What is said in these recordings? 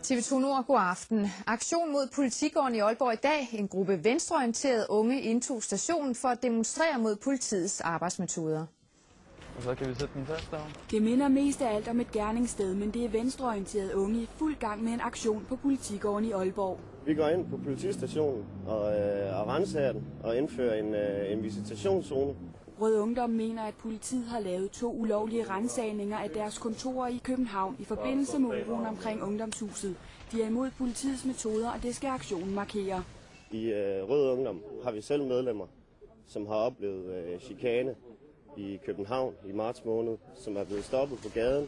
TV2 Nord, god aften. Aktion mod Politigården i Aalborg i dag. En gruppe venstreorienterede unge indtog stationen for at demonstrere mod politiets arbejdsmetoder. Og så kan vi sætte den fast derovre. Det minder mest af alt om et gerningssted, men det er venstreorienterede unge i fuld gang med en aktion på Politigården i Aalborg. Vi går ind på politistationen og renser den og indfører en visitationszone. Rød Ungdom mener, at politiet har lavet 2 ulovlige ransagninger af deres kontorer i København i forbindelse med uroen omkring Ungdomshuset. De er imod politiets metoder, og det skal aktionen markere. I Rød Ungdom har vi selv medlemmer, som har oplevet chikane i København i marts måned, som er blevet stoppet på gaden,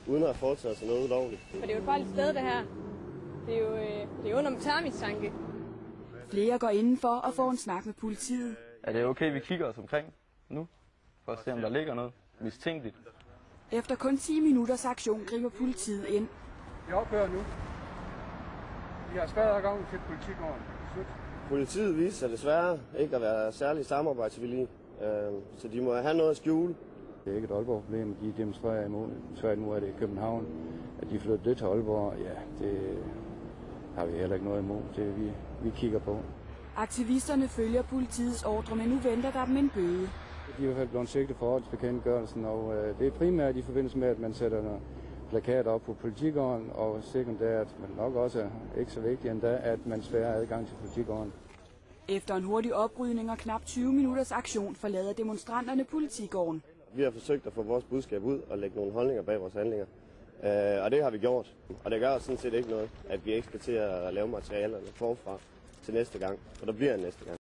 uden at have foretaget sig noget ulovligt. For det er jo et farligt sted, det her. Det er jo under termistanke. Flere går indenfor og får en snak med politiet. Er det okay, vi kigger os omkring nu? For at se, om der ligger noget mistænkeligt. Efter kun 10 minutters aktion griber politiet ind. Vi ophører nu. Vi har skrevet adgang til Politigården. Politiet viser sig desværre ikke at være særlig samarbejdsvillige, så de må have noget at skjule. Det er ikke et Aalborg-problem, de demonstrerer imod. Tværtimod er det i København, at de flytter det til Aalborg. Ja, det har vi heller ikke noget imod. Det vi kigger på. Aktivisterne følger politiets ordre, men nu venter der dem en bøde. De er i hvert fald blevet sigtet for ordensbekendtgørelsen, og det er primært i forbindelse med, at man sætter nogle plakater op på Politigården, og sekundært, men nok også ikke så vigtigt endda, at man spærrer adgang til Politigården. Efter en hurtig oprydning og knap 20 minutters aktion forlader demonstranterne Politigården. Vi har forsøgt at få vores budskab ud og lægge nogle holdninger bag vores handlinger, og det har vi gjort. Og det gør sådan set ikke noget, at vi ikke skal til at lave materialerne forfra til næste gang, for der bliver en næste gang.